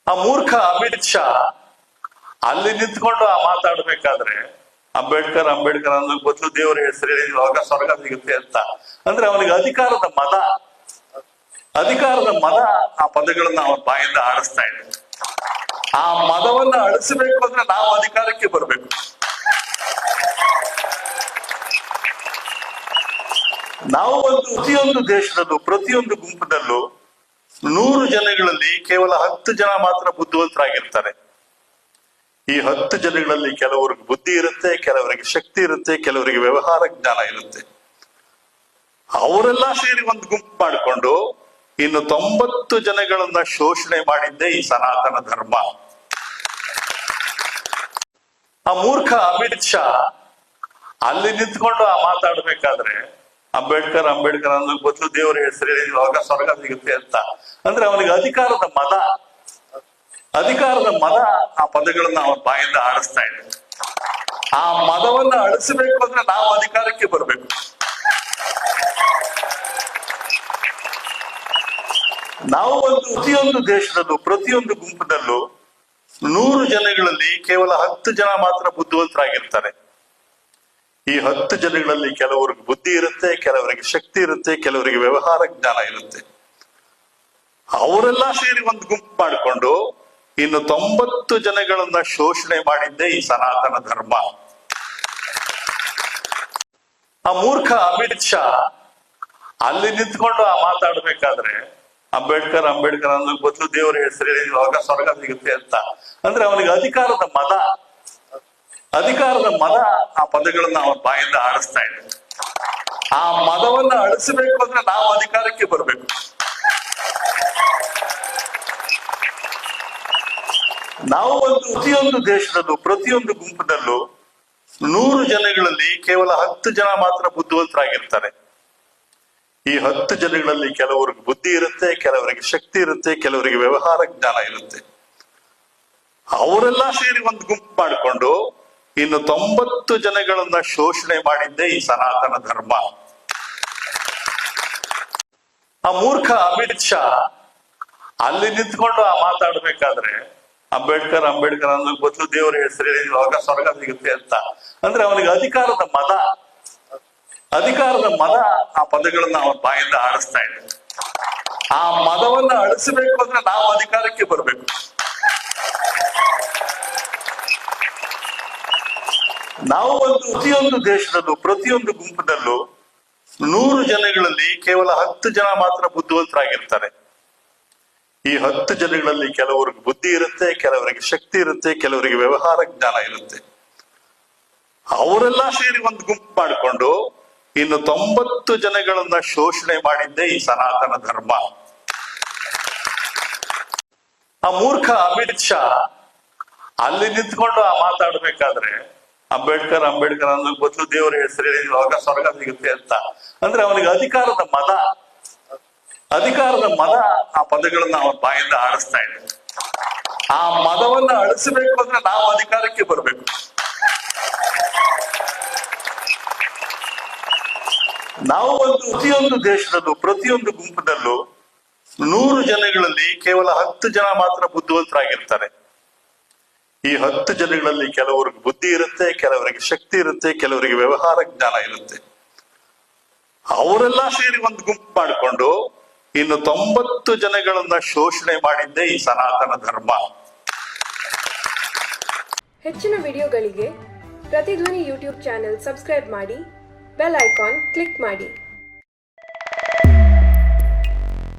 ಆ ಮೂರ್ಖ ಅಮಿತ್ ಶಾ ಅಲ್ಲಿ ನಿಂತ್ಕೊಂಡು ಆ ಮಾತಾಡ್ಬೇಕಾದ್ರೆ ಅಂಬೇಡ್ಕರ್ ಅಂಬೇಡ್ಕರ್ ಅನ್ನೋ ಬದಲು ದೇವರ ಹೆಸರು ಹೇಳಿದಾಗ ಸ್ವರ್ಗ ಸಿಗುತ್ತೆ ಅಂತ. ಅಂದ್ರೆ ಅವನಿಗೆ ಅಧಿಕಾರದ ಮದ ಆ ಪದಗಳನ್ನ ಅವನ ಬಾಯಿಂದ ಆಡಿಸ್ತಾ ಇದೆ. ಆ ಮದವನ್ನ ಅಳಿಸಬೇಕು ಅಂದ್ರೆ ನಾವು ಅಧಿಕಾರಕ್ಕೆ ಬರ್ಬೇಕು. ನಾವು ಪ್ರತಿಯೊಂದು ದೇಶದಲ್ಲೂ ಪ್ರತಿಯೊಂದು ಗುಂಪಿನಲ್ಲೂ 100 ಜನಗಳಲ್ಲಿ ಕೇವಲ 10 ಜನ ಮಾತ್ರ ಬುದ್ಧಿವಂತರಾಗಿರ್ತಾರೆ. ಈ 10 ಜನಗಳಲ್ಲಿ ಕೆಲವರಿಗೆ ಬುದ್ಧಿ ಇರುತ್ತೆ, ಕೆಲವರಿಗೆ ಶಕ್ತಿ ಇರುತ್ತೆ, ಕೆಲವರಿಗೆ ವ್ಯವಹಾರ ಜ್ಞಾನ ಇರುತ್ತೆ. ಅವರೆಲ್ಲ ಸೇರಿ ಒಂದು ಗುಂಪು ಮಾಡಿಕೊಂಡು ಇನ್ನು 90 ಜನಗಳನ್ನ ಶೋಷಣೆ ಮಾಡಿದ್ದೇ ಈ ಸನಾತನ ಧರ್ಮ. ಆ ಮೂರ್ಖ ಅಮಿತ್ ಶಾ ಅಲ್ಲಿ ನಿಂತ್ಕೊಂಡು ಆ ಮಾತಾಡ್ಬೇಕಾದ್ರೆ ಅಂಬೇಡ್ಕರ್ ಅಂಬೇಡ್ಕರ್ ಅನ್ನೋ ಬದಲು ದೇವರ ಹೆಸರು ಹೇಳಿದಾಗ ಸ್ವರ್ಗ ಸಿಗುತ್ತೆ ಅಂತ. ಅಂದ್ರೆ ಅವನಿಗೆ ಅಧಿಕಾರದ ಮದ ಆ ಪದಗಳನ್ನ ಅವನ ಬಾಯಿಂದ ಆಡಿಸ್ತಾ ಇದೆ. ಆ ಮದವನ್ನ ಅಳಿಸಬೇಕು ಅಂದ್ರೆ ನಾವು ಅಧಿಕಾರಕ್ಕೆ ಬರ್ಬೇಕು. ನಾವು ಪ್ರತಿಯೊಂದು ದೇಶದಲ್ಲೂ ಪ್ರತಿಯೊಂದು ಗುಂಪಿನಲ್ಲೂ 100 ಜನಗಳಲ್ಲಿ ಕೇವಲ 10 ಜನ ಮಾತ್ರ ಬುದ್ಧಿವಂತರಾಗಿರ್ತಾರೆ. ಈ 10 ಜನಗಳಲ್ಲಿ ಕೆಲವರಿಗೆ ಬುದ್ಧಿ ಇರುತ್ತೆ, ಕೆಲವರಿಗೆ ಶಕ್ತಿ ಇರುತ್ತೆ, ಕೆಲವರಿಗೆ ವ್ಯವಹಾರ ಜ್ಞಾನ ಇರುತ್ತೆ. ಅವರೆಲ್ಲ ಸೇರಿ ಒಂದು ಗುಂಪು ಮಾಡಿಕೊಂಡು ಇನ್ನು 90 ಜನಗಳನ್ನ ಶೋಷಣೆ ಮಾಡಿದ್ದೇ ಈ ಸನಾತನ ಧರ್ಮ. ಆ ಮೂರ್ಖ ಅಮಿತ್ ಶಾ ಅಲ್ಲಿ ನಿಂತ್ಕೊಂಡು ಆ ಮಾತಾಡ್ಬೇಕಾದ್ರೆ ಅಂಬೇಡ್ಕರ್ ಅಂಬೇಡ್ಕರ್ ಅನ್ನೋ ಬದಲು ದೇವರ ಹೆಸರು ಹೇಳಿದಾಗ ಸ್ವರ್ಗ ಸಿಗುತ್ತೆ ಅಂತ. ಅಂದ್ರೆ ಅವನಿಗೆ ಅಧಿಕಾರದ ಮದ ಆ ಪದಗಳನ್ನ ಅವನ ಬಾಯಿಂದ ಆಡಿಸ್ತಾ ಇದೆ. ಆ ಮದವನ್ನ ಅಳಿಸಬೇಕು ಅಂದ್ರೆ ನಾವು ಅಧಿಕಾರಕ್ಕೆ ಬರ್ಬೇಕು. ನಾವು ಪ್ರತಿಯೊಂದು ದೇಶದಲ್ಲೂ ಪ್ರತಿಯೊಂದು ಗುಂಪಿನಲ್ಲೂ 100 ಜನಗಳಲ್ಲಿ ಕೇವಲ 10 ಜನ ಮಾತ್ರ ಬುದ್ಧಿವಂತರಾಗಿರ್ತಾರೆ. ಈ 10 ಜನಗಳಲ್ಲಿ ಕೆಲವರಿಗೆ ಬುದ್ಧಿ ಇರುತ್ತೆ, ಕೆಲವರಿಗೆ ಶಕ್ತಿ ಇರುತ್ತೆ, ಕೆಲವರಿಗೆ ವ್ಯವಹಾರ ಜ್ಞಾನ ಇರುತ್ತೆ. ಅವರೆಲ್ಲ ಸೇರಿ ಒಂದು ಗುಂಪು ಮಾಡಿಕೊಂಡು ಇನ್ನು 90 ಜನಗಳನ್ನ ಶೋಷಣೆ ಮಾಡಿದ್ದೇ ಈ ಸನಾತನ ಧರ್ಮ. ಆ ಮೂರ್ಖ ಅಮಿತ್ ಶಾ ಅಲ್ಲಿ ನಿಂತ್ಕೊಂಡು ಆ ಮಾತಾಡ್ಬೇಕಾದ್ರೆ ಅಂಬೇಡ್ಕರ್ ಅಂಬೇಡ್ಕರ್ ಅನ್ನೋ ಬದಲು ದೇವರ ಹೆಸರು ಹೇಳಿದಾಗ ಸ್ವರ್ಗ ಸಿಗುತ್ತೆ ಅಂತ. ಅಂದ್ರೆ ಅವನಿಗೆ ಅಧಿಕಾರದ ಮದ ಆ ಪದಗಳನ್ನ ಅವನ ಬಾಯಿಂದ ಆಡಿಸ್ತಾ ಇದೆ. ಆ ಮದವನ್ನ ಅಳಿಸಬೇಕು ಅಂದ್ರೆ ನಾವು ಅಧಿಕಾರಕ್ಕೆ ಬರ್ಬೇಕು. ನಾವು ಪ್ರತಿಯೊಂದು ದೇಶದಲ್ಲೂ ಪ್ರತಿಯೊಂದು ಗುಂಪಿನಲ್ಲೂ 100 ಜನಗಳಲ್ಲಿ ಕೇವಲ 10 ಜನ ಮಾತ್ರ ಬುದ್ಧಿವಂತರಾಗಿರ್ತಾರೆ. ಈ 10 ಜನಗಳಲ್ಲಿ ಕೆಲವರಿಗೆ ಬುದ್ಧಿ ಇರುತ್ತೆ, ಕೆಲವರಿಗೆ ಶಕ್ತಿ ಇರುತ್ತೆ, ಕೆಲವರಿಗೆ ವ್ಯವಹಾರ ಜ್ಞಾನ ಇರುತ್ತೆ. ಅವರೆಲ್ಲ ಸೇರಿ ಒಂದು ಗುಂಪು ಮಾಡಿಕೊಂಡು ಇನ್ನು 90 ಜನಗಳನ್ನ ಶೋಷಣೆ ಮಾಡಿದ್ದೇ ಈ ಸನಾತನ ಧರ್ಮ. ಆ ಮೂರ್ಖ ಅಮಿತ್ ಶಾ ಅಲ್ಲಿ ನಿಂತ್ಕೊಂಡು ಆ ಮಾತಾಡ್ಬೇಕಾದ್ರೆ ಅಂಬೇಡ್ಕರ್ ಅಂಬೇಡ್ಕರ್ ಅನ್ನೋ ಬದಲು ದೇವರ ಹೆಸರು ಹೇಳಿದಾಗ ಸ್ವರ್ಗ ಸಿಗುತ್ತೆ ಅಂತ. ಅಂದ್ರೆ ಅವನಿಗೆ ಅಧಿಕಾರದ ಮದ ಆ ಪದಗಳನ್ನ ಅವನ ಬಾಯಿಂದ ಆಡಿಸ್ತಾ ಇದೆ. ಆ ಮದವನ್ನ ಅಳಿಸಬೇಕು ಅಂದ್ರೆ ನಾವು ಅಧಿಕಾರಕ್ಕೆ ಬರ್ಬೇಕು. ನಾವು ಪ್ರತಿಯೊಂದು ದೇಶದಲ್ಲೂ ಪ್ರತಿಯೊಂದು ಗುಂಪಿನಲ್ಲೂ 100 ಜನಗಳಲ್ಲಿ ಕೇವಲ 10 ಜನ ಮಾತ್ರ ಬುದ್ಧಿವಂತರಾಗಿರ್ತಾರೆ. ಈ 10 ಜನಗಳಲ್ಲಿ ಕೆಲವರಿಗೆ ಬುದ್ಧಿ ಇರುತ್ತೆ, ಕೆಲವರಿಗೆ ಶಕ್ತಿ ಇರುತ್ತೆ, ಕೆಲವರಿಗೆ ವ್ಯವಹಾರ ಜ್ಞಾನ ಇರುತ್ತೆ. ಅವರೆಲ್ಲ ಸೇರಿ ಒಂದು ಗುಂಪು ಮಾಡಿಕೊಂಡು ಇನ್ನು 90 ಜನಗಳನ್ನ ಶೋಷಣೆ ಮಾಡಿದ್ದೇ ಈ ಸನಾತನ ಧರ್ಮ. ಹೆಚ್ಚಿನ ವಿಡಿಯೋಗಳಿಗೆ ಪ್ರತಿಧ್ವನಿ ಯೂಟ್ಯೂಬ್ ಚಾನೆಲ್ ಸಬ್ಸ್ಕ್ರೈಬ್ ಮಾಡಿ, ಬೆಲ್ ಐಕಾನ್ ಕ್ಲಿಕ್ ಮಾಡಿ.